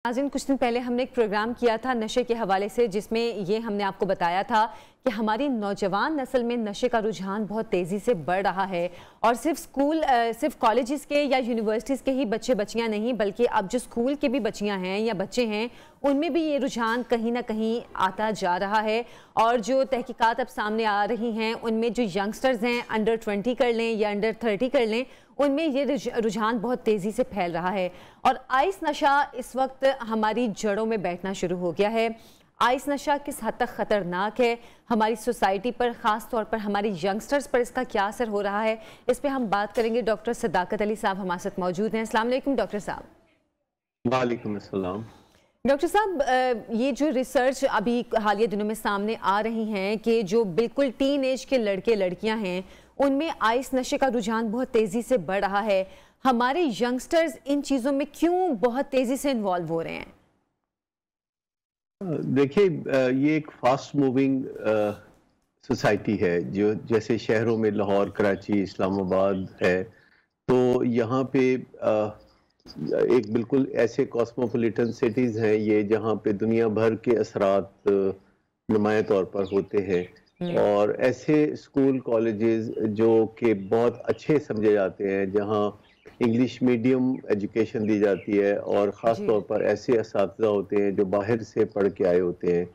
नाज़रीन, कुछ दिन पहले हमने एक प्रोग्राम किया था नशे के हवाले से, जिसमें ये हमने आपको बताया था कि हमारी नौजवान नस्ल में नशे का रुझान बहुत तेज़ी से बढ़ रहा है। और सिर्फ कॉलेजेस के या यूनिवर्सिटीज़ के ही बच्चे बच्चियां नहीं, बल्कि अब जो स्कूल के भी बच्चियां हैं या बच्चे हैं, उनमें भी ये रुझान कहीं ना कहीं आता जा रहा है। और जो तहकीकात अब सामने आ रही हैं, उनमें जो यंगस्टर्स हैं, अंडर 20 कर लें या अंडर 30 कर लें, उनमें ये रुझान बहुत तेज़ी से फैल रहा है। और आइस नशा इस वक्त हमारी जड़ों में बैठना शुरू हो गया है। आइस नशा किस हद तक ख़तरनाक है हमारी सोसाइटी पर, ख़ास तौर पर हमारी यंगस्टर्स पर इसका क्या असर हो रहा है, इस पे हम बात करेंगे। डॉक्टर सदाकत अली साहब हमारे साथ मौजूद हैं। अस्सलाम वालेकुम डॉक्टर साहब। वालेकुम अस्सलाम। डॉक्टर साहब, ये जो रिसर्च अभी हालिया दिनों में सामने आ रही हैं कि जो बिल्कुल टीन एज के लड़के लड़कियां हैं, उनमें आइस नशे का रुझान बहुत तेज़ी से बढ़ रहा है। हमारे यंगस्टर्स इन चीज़ों में क्यों बहुत तेज़ी से इन्वॉल्व हो रहे हैं? देखिए, ये एक फास्ट मूविंग सोसाइटी है। जो जैसे शहरों में लाहौर, कराची, इस्लामाबाद है, तो यहाँ पे एक बिल्कुल ऐसे कॉस्मोपॉलिटन सिटीज़ हैं ये, जहाँ पे दुनिया भर के असरात नुमाया तौर पर होते हैं। और ऐसे स्कूल कॉलेजेस जो कि बहुत अच्छे समझे जाते हैं, जहाँ इंग्लिश मीडियम एजुकेशन दी जाती है, और ख़ास तौर पर ऐसे असातिज़ा होते हैं जो बाहर से पढ़ के आए होते हैं,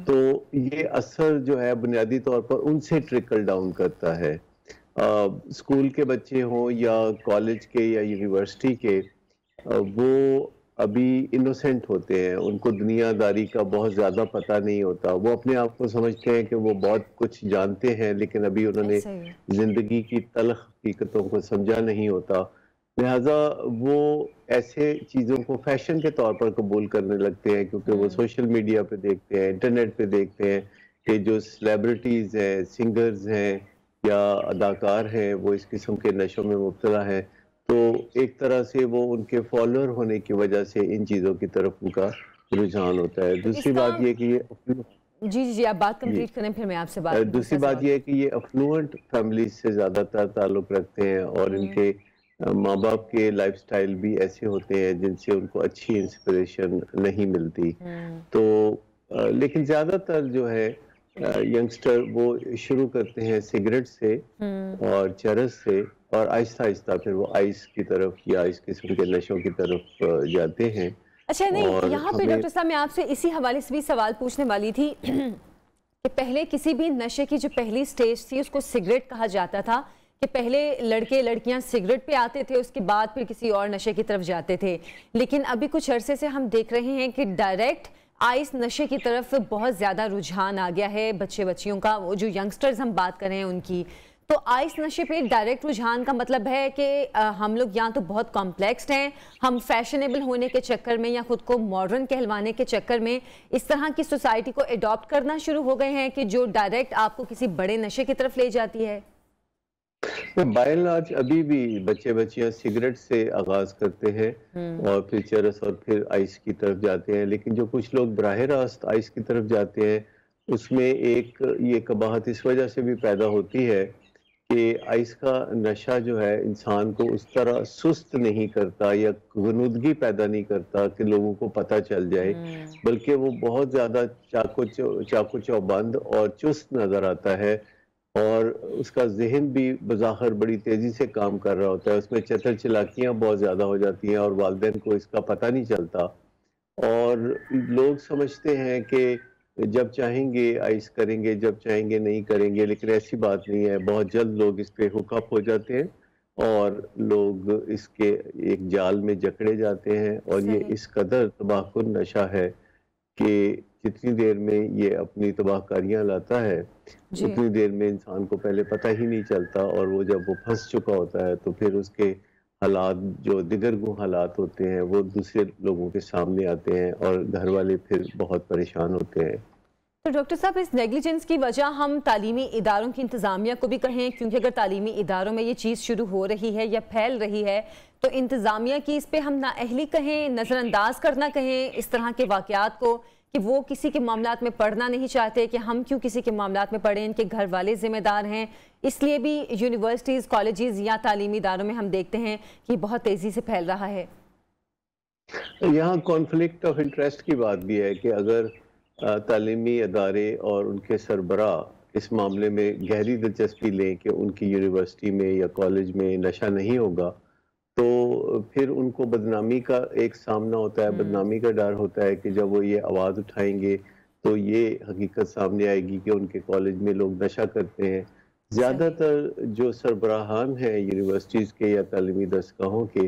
तो ये असर जो है बुनियादी तौर पर उनसे ट्रिकल डाउन करता है। स्कूल के बच्चे हों या कॉलेज के या यूनिवर्सिटी के, वो अभी इनोसेंट होते हैं, उनको दुनियादारी का बहुत ज़्यादा पता नहीं होता। वो अपने आप को समझते हैं कि वो बहुत कुछ जानते हैं, लेकिन अभी उन्होंने ज़िंदगी की तल्ख़ हकीकतों को समझा नहीं होता। लिहाजा वो ऐसे चीज़ों को फैशन के तौर पर कबूल करने लगते हैं, क्योंकि वो सोशल मीडिया पे देखते हैं, इंटरनेट पे देखते हैं कि जो सेलिब्रिटीज़ हैं, सिंगर्स हैं या अदाकार हैं, वो इस किस्म के नशों में मुब्तला हैं। तो एक तरह से वो उनके फॉलोअर होने की वजह से इन चीज़ों की तरफ उनका रुझान होता है। दूसरी बात ये कि ये जी आप बात कंप्लीट करें, फिर मैं आपसे बात। दूसरी बात ये है कि ये अफ्लुएंट फैमिलीज से ज़्यादातर ताल्लुक़ रखते हैं, और इनके माँ बाप के लाइफस्टाइल भी ऐसे होते हैं जिनसे उनको अच्छी इंस्पिरेशन नहीं मिलती। तो लेकिन ज़्यादातर जो है यंगस्टर वो शुरू करते हैं सिगरेट से और चरस से, और आहिस्ता आहिस्ता फिर वो आइस की तरफ या इस किस्म के नशों की तरफ जाते हैं। अच्छा, नहीं, यहाँ पे डॉक्टर साहब मैं आपसे इसी हवाले से भी सवाल पूछने वाली थी कि पहले किसी भी नशे की जो पहली स्टेज थी उसको सिगरेट कहा जाता था, कि पहले लड़के लड़कियां सिगरेट पे आते थे, उसके बाद फिर किसी और नशे की तरफ जाते थे। लेकिन अभी कुछ अरसे से हम देख रहे हैं कि डायरेक्ट आइस नशे की तरफ बहुत ज़्यादा रुझान आ गया है बच्चे बच्चियों का। वो जो यंगस्टर्स हम बात कर रहे हैं उनकी, तो आइस नशे पे डायरेक्ट रुझान का मतलब है कि हम लोग यहाँ तो बहुत कॉम्प्लेक्स्ड हैं, हम फैशनेबल होने के चक्कर में या खुद को मॉडर्न कहलवाने के चक्कर में इस तरह की सोसाइटी को अडॉप्ट करना शुरू हो गए हैं कि जो डायरेक्ट आपको किसी बड़े नशे की तरफ ले जाती है। बाय एंड लार्ज अभी भी बच्चे बच्चियां सिगरेट से आगाज करते हैं और फिर चरस और फिर आइस की तरफ जाते हैं। लेकिन जो कुछ लोग बराह रास्त आइस की तरफ जाते हैं, उसमें एक ये कबाहत इस वजह से भी पैदा होती है कि आइस का नशा जो है इंसान को उस तरह सुस्त नहीं करता या गुनूदगी पैदा नहीं करता कि लोगों को पता चल जाए, बल्कि वो बहुत ज़्यादा चाको चौबंद और चुस्त नज़र आता है, और उसका जहन भी बज़ाहिर बड़ी तेज़ी से काम कर रहा होता है। उसमें चतर चलाकियाँ बहुत ज़्यादा हो जाती हैं और वालिदैन को इसका पता नहीं चलता, और लोग समझते हैं कि जब चाहेंगे आइस करेंगे, जब चाहेंगे नहीं करेंगे। लेकिन ऐसी बात नहीं है। बहुत जल्द लोग इस पे हुकअप हो जाते हैं और लोग इसके एक जाल में जकड़े जाते हैं, और ये इस कदर तबाहकुन नशा है कि जितनी देर में ये अपनी तबाहकारियाँ लाता है, उतनी देर में इंसान को पहले पता ही नहीं चलता, और वो जब वो फंस चुका होता है तो फिर उसके हालात जो दिगरगू हालात होते हैं वो दूसरे लोगों के सामने आते हैं, और घर वाले फिर बहुत परेशान होते हैं। तो डॉक्टर साहब, इस नेग्लिजेंस की वजह हम तालीमी इदारों की इंतज़ामिया को भी कहें, क्योंकि अगर तालीमी इदारों में ये चीज़ शुरू हो रही है या फैल रही है, तो इंतज़ामिया की इस पे हम नाअहली कहें, नज़रअंदाज करना कहें इस तरह के वाक़यात को, कि वो किसी के मामलात में पढ़ना नहीं चाहते, कि हम क्यों किसी के मामलात में पढ़ें, इनके घर वाले ज़िम्मेदार हैं। इसलिए भी यूनिवर्सिटीज़, कॉलेजेस या तालीमी इदारों में हम देखते हैं कि बहुत तेज़ी से फैल रहा है। यहाँ कॉन्फ्लिक्ट ऑफ इंटरेस्ट की बात भी है कि अगर तालीमी अदारे और उनके सरबराह इस मामले में गहरी दिलचस्पी लें कि उनकी यूनिवर्सिटी में या कॉलेज में नशा नहीं होगा, तो फिर उनको बदनामी का एक सामना होता है, हम्म। बदनामी का डर होता है कि जब वो ये आवाज़ उठाएंगे तो ये हकीकत सामने आएगी कि उनके कॉलेज में लोग नशा करते हैं। सही। ज़्यादातर जो सरबराहान हैं यूनिवर्सिटीज़ के या तालीमी दरसगाहों के,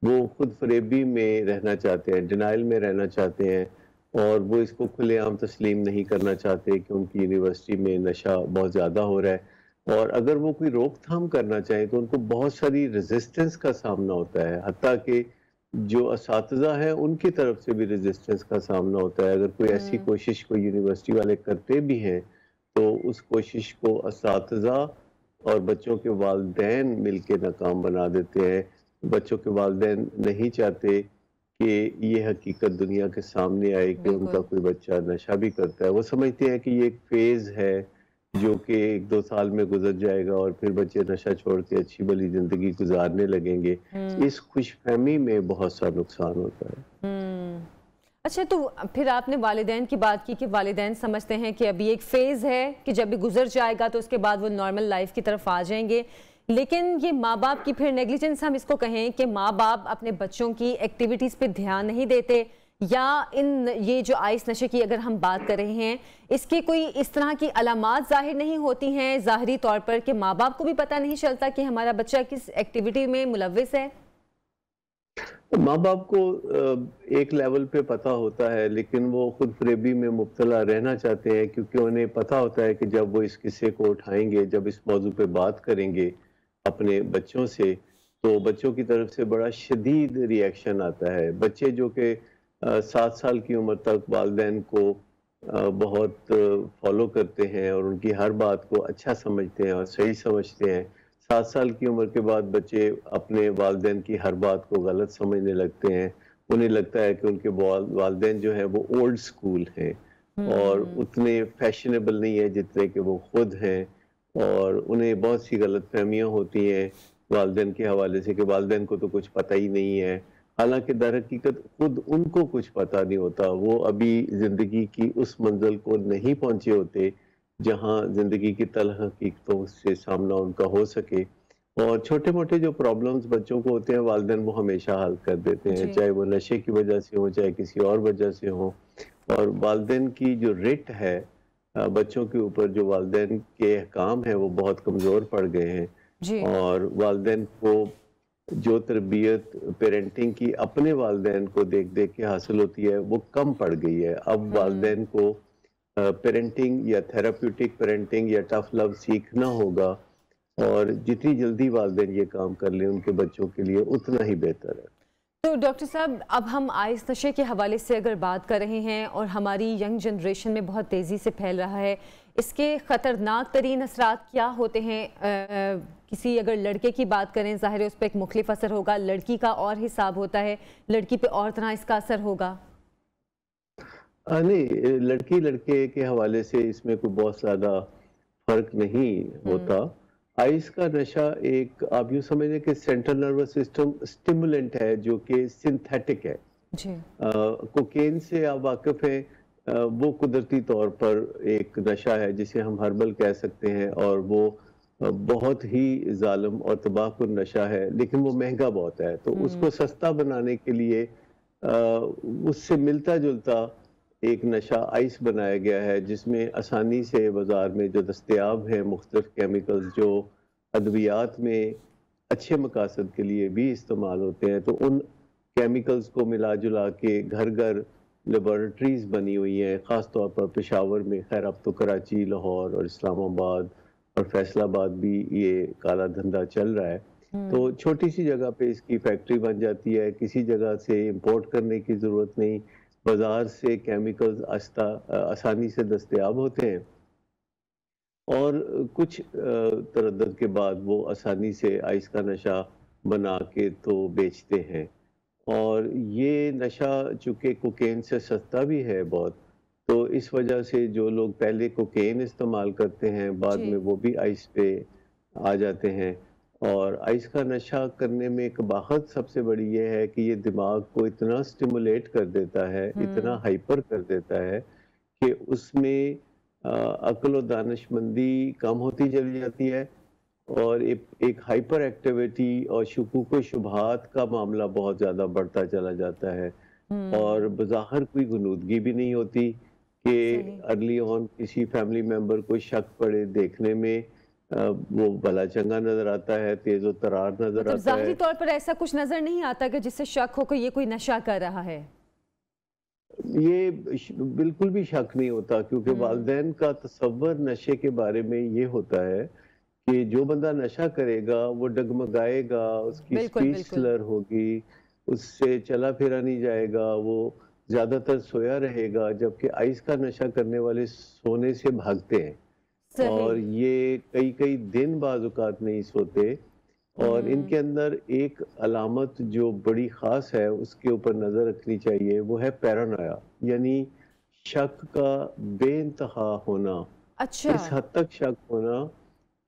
वो खुद फरेबी में रहना चाहते हैं, डिनाइल में रहना चाहते हैं, और वो इसको खुलेआम तस्लीम नहीं करना चाहते कि उनकी यूनिवर्सिटी में नशा बहुत ज़्यादा हो रहा है। और अगर वो कोई रोकथाम करना चाहें तो उनको बहुत सारी रेजिस्टेंस का सामना होता है, हत्ता कि जो असातिज़ा हैं उनकी तरफ से भी रेजिस्टेंस का सामना होता है। अगर कोई ऐसी हम्म। कोशिश कोई यूनिवर्सिटी वाले करते भी हैं, तो उस कोशिश को असातिज़ा और बच्चों के वालिदैन मिलके नाकाम बना देते हैं। बच्चों के वालिदैन नहीं चाहते कि ये हकीकत दुनिया के सामने आए कि उनका बिल्कुल। कोई बच्चा नशा भी करता है। वो समझते हैं कि ये एक फ़ेज़ है जो कि 1-2 साल में गुज़र जाएगा और फिर बच्चे नशा छोड़ के अच्छी भली ज़िंदगी गुज़ारने लगेंगे। हम्म। इस खुशफ़हमी में बहुत सा नुकसान होता है। हम्म। अच्छा, तो फिर आपने वालिदैन की बात की कि वालिदैन समझते हैं कि अभी एक फेज़ है कि जब भी गुजर जाएगा तो उसके बाद वो नॉर्मल लाइफ की तरफ आ जाएंगे। लेकिन ये माँ बाप की फिर नेग्लिजेंस हम इसको कहें कि माँ बाप अपने बच्चों की एक्टिविटीज़ पे ध्यान नहीं देते, या इन ये जो आइस नशे की अगर हम बात कर रहे हैं, इसके कोई इस तरह की अलामात ज़ाहिर नहीं होती हैं ज़ाहरी तौर पर कि माँ बाप को भी पता नहीं चलता कि हमारा बच्चा किस एक्टिविटी में मुलव्विस है? माँ बाप को एक लेवल पे पता होता है, लेकिन वो खुद फरेबी में मुब्तला रहना चाहते हैं, क्योंकि उन्हें पता होता है कि जब वो इस किस्से को उठाएंगे, जब इस मौजू पे बात करेंगे अपने बच्चों से, तो बच्चों की तरफ से बड़ा शदीद रिएक्शन आता है। बच्चे जो कि 7 साल की उम्र तक वालिदैन को बहुत फॉलो करते हैं और उनकी हर बात को अच्छा समझते हैं और सही समझते हैं। 7 साल की उम्र के बाद बच्चे अपने वालिदैन की हर बात को गलत समझने लगते हैं। उन्हें लगता है कि उनके वालिदैन जो हैं वो ओल्ड स्कूल हैं और हम्म। उतने फैशनेबल नहीं है जितने कि वो खुद हैं, और उन्हें बहुत सी गलतफ़हमियाँ होती हैं वालिदैन के हवाले से कि वालिदैन को तो कुछ पता ही नहीं है। हालाँकि दरहकीकत खुद उनको कुछ पता नहीं होता। वो अभी ज़िंदगी की उस मंज़िल को नहीं पहुँचे होते जहाँ ज़िंदगी की तल्ख़ हकीकतों से सामना उनका हो सके, और छोटे-मोटे जो प्रॉब्लम्स बच्चों को होते हैं वालिदैन वो हमेशा हल कर देते हैं, जी। चाहे वो नशे की वजह से हो, चाहे किसी और वजह से हो। और वालिदैन की जो रिट है बच्चों के ऊपर, जो वालिदैन के अहकाम हैं वो बहुत कमज़ोर पड़ गए हैं, जी। और वालिदैन को जो तरबियत पेरेंटिंग की अपने वालिदैन को देख-देख के हासिल होती है, वो कम पड़ गई है। अब हम्म। वालिदैन को पेरेंटिंग या थेराप्यूटिक पेरेंटिंग या टफ लव सीखना होगा, और जितनी जल्दी वालिदैन ये काम कर लें उनके बच्चों के लिए उतना ही बेहतर है। तो डॉक्टर साहब, अब हम आइस नशे के हवाले से अगर बात कर रहे हैं और हमारी यंग जनरेशन में बहुत तेज़ी से फैल रहा है, इसके ख़तरनाक तरीन असरात क्या होते हैं? किसी अगर लड़के की बात करें, ज़ाहिर है उस पर एक मुख्तलिफ असर होगा, लड़की का और हिसाब होता है, लड़की पे और तरह इसका असर होगा। नहीं, लड़की लड़के के हवाले से इसमें कोई बहुत ज़्यादा फ़र्क नहीं होता। हम्म। आइस का नशा एक, आप यूँ समझें कि सेंट्रल नर्वस सिस्टम स्टिमुलेंट है जो कि सिंथेटिक है। जी। कोकेन से आप वाकिफ़ हैं, वो कुदरती तौर पर एक नशा है जिसे हम हर्बल कह सकते हैं, और वो बहुत ही ज़ालिम और तबाहकुन नशा है, लेकिन वो महंगा बहुत है। तो हम्म। उसको सस्ता बनाने के लिए उससे मिलता-जुलता एक नशा आइस बनाया गया है, जिसमें आसानी से बाज़ार में जो दस्तयाब हैं मुख्तलिफ केमिकल्स जो अद्वियात में अच्छे मकासद के लिए भी इस्तेमाल होते हैं, तो उन केमिकल्स को मिला-जुला के घर-घर लेबॉरेटरीज़ बनी हुई हैं, ख़ास तौर पर पेशावर में। ख़ैर अब तो कराची, लाहौर और इस्लामाबाद और फैसलाबाद भी ये काला धंधा चल रहा है। तो हम्म। छोटी सी जगह पे इसकी फैक्ट्री बन जाती है, किसी जगह से इंपोर्ट करने की ज़रूरत नहीं, बाज़ार से केमिकल्स आसानी से दस्तयाब होते हैं, और कुछ तरद्दुद के बाद वो आसानी से आइस का नशा बना के तो बेचते हैं। और ये नशा चूँकि कोकेन से सस्ता भी है बहुत, तो इस वजह से जो लोग पहले कोकेन इस्तेमाल करते हैं, बाद जी। में वो भी आइस पे आ जाते हैं। اور آئس کا نشہ کرنے میں ایک باخت سب سے بڑی یہ ہے کہ یہ دماغ کو اتنا سٹیمولیٹ کر دیتا ہے، اتنا ہائپر کر دیتا ہے کہ اس میں عقل و دانش مندی کم ہوتی چلی جاتی ہے، اور ایک ہائپر ایکٹیویٹی اور شکوک و شبہات کا معاملہ بہت زیادہ بڑھتا چلا جاتا ہے، اور بظاہر کوئی غنودگی بھی نہیں ہوتی کہ ارلی آن کسی فیملی ممبر کو شک پڑے، دیکھنے میں وہ بھلا چنگا نظر آتا ہے، تیز و ترار نظر آتا ہے۔ ظاہری طور پر ایسا کچھ نظر نہیں آتا کہ جس سے شک ہو کہ یہ کوئی نشہ کر رہا ہے؟ یہ بالکل بھی شک نہیں ہوتا، کیونکہ والدین کا تصور نشے کے بارے میں یہ ہوتا ہے کہ جو بندہ نشہ کرے گا وہ ڈگمگائے گا، اس کی اسپیچ سلر ہوگی، اس سے چلا پھرا نہیں جائے گا، وہ زیادہ تر سویا رہے گا، جبکہ آئس کا نشہ کرنے والے سونے سے بھاگتے ہیں اور یہ کئی دن بعض اوقات نہیں سوتے، اور ان کے اندر ایک علامت جو بڑی خاص ہے اس کے اوپر نظر رکھنی چاہیے، وہ ہے پیرانویا، یعنی شک کا بے انتہا ہونا، اس حد تک شک ہونا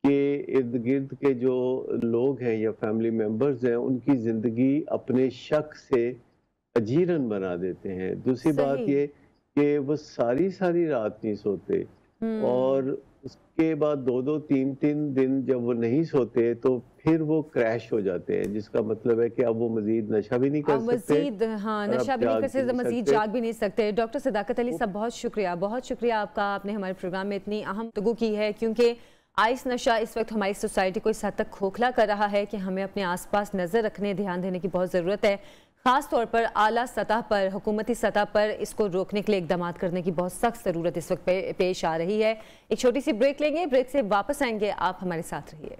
کہ ارد گرد کے جو لوگ ہیں یا فیملی ممبرز ہیں ان کی زندگی اپنے شک سے اجیرن بنا دیتے ہیں۔ دوسری بات یہ کہ وہ ساری رات نہیں سوتے، اور اس کے بعد 2-3 دن جب وہ نہیں سوتے تو پھر وہ کریش ہو جاتے ہیں، جس کا مطلب ہے کہ اب وہ مزید نشہ بھی نہیں کر سکتے، نشہ بھی نہیں کر سکتے، مزید جاگ بھی نہیں سکتے۔ ڈاکٹر صداقت علی صاحب بہت شکریہ آپ کا، آپ نے ہمارے پروگرام میں اتنی اہم گفتگو کی ہے، کیونکہ آئس نشہ اس وقت ہماری سوسائٹی کو اس حد تک کھوکھلا کر رہا ہے کہ ہمیں اپنے آس پاس نظر رکھنے، دھیان دینے کی بہت ضرورت ہے، خاص طور پر اعلیٰ سطح پر، حکومتی سطح پر اس کو روکنے کے لیے اقدامات کرنے کی بہت سخت ضرورت اس وقت پیش آ رہی ہے۔ ایک چھوٹی سی بریک لیں گے، بریک سے واپس آئیں گے، آپ ہمارے ساتھ رہیے۔